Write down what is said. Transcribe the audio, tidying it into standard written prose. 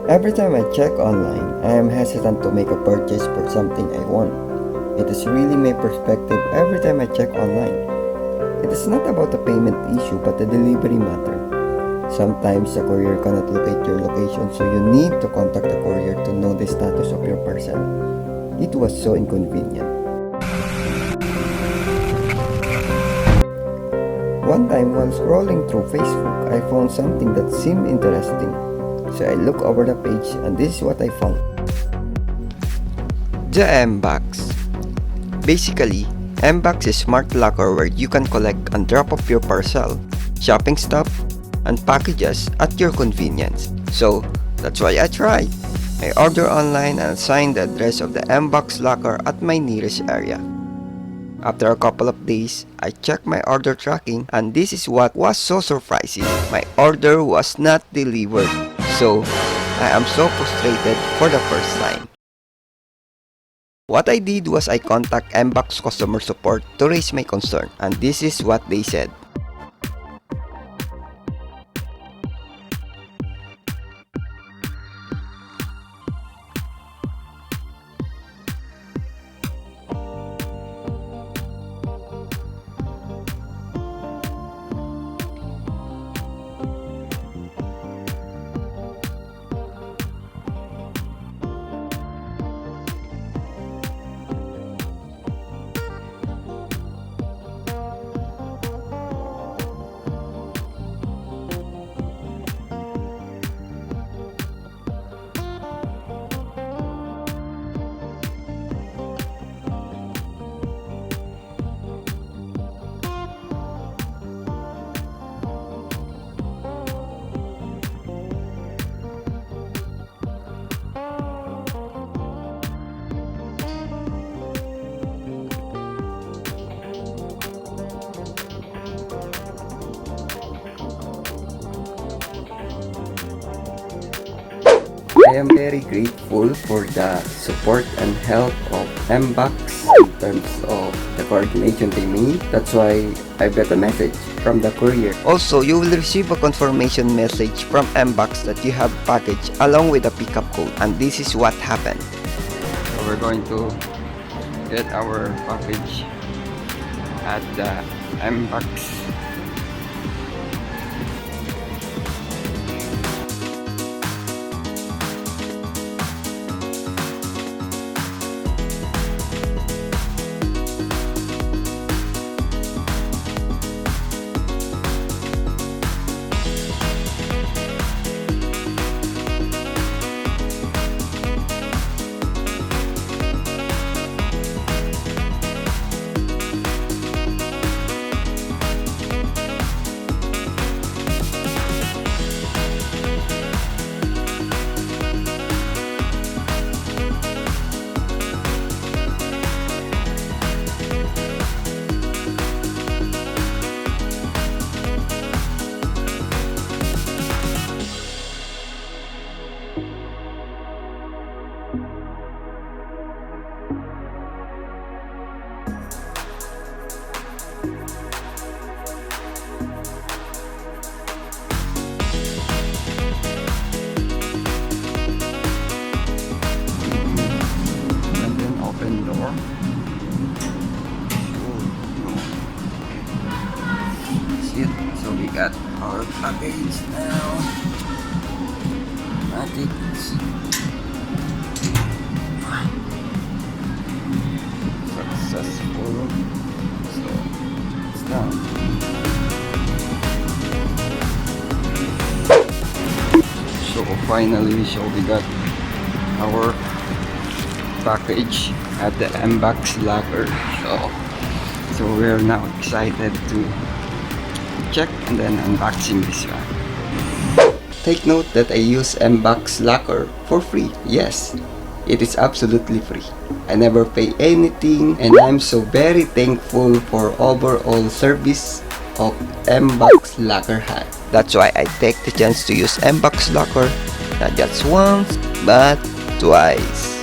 Every time I check online, I am hesitant to make a purchase for something I want. It is really my perspective every time I check online. It is not about the payment issue but the delivery matter. Sometimes the courier cannot locate your location, so you need to contact the courier to know the status of your parcel. It was so inconvenient. One time while scrolling through Facebook, I found something that seemed interesting. So I look over the page and this is what I found. The MBOX. Basically, MBOX is smart locker where you can collect and drop off your parcel, shopping stuff, and packages at your convenience. So that's why I tried. I ordered online and assigned the address of the MBOX locker at my nearest area. After a couple of days, I checked my order tracking and this is what was so surprising. My order was not delivered. So, I am so frustrated for the first time. What I did was I contacted MBOX customer support to raise my concern, and this is what they said. I am very grateful for the support and help of MBOX in terms of the coordination they made. That's why I got a message from the courier. Also, you will receive a confirmation message from MBOX that you have package along with a pickup code, and this is what happened. So we're going to get our package at the MBOX. So we got our package now. Successful. So it's done. So finally, we got our package at the MBOX locker. So we're now excited to check and then unboxing this one. Take note that I use MBOX locker for free. Yes, it is absolutely free. I never pay anything and I'm so very thankful for overall service of MBOX locker hack. That's why I take the chance to use MBOX locker not just once but twice.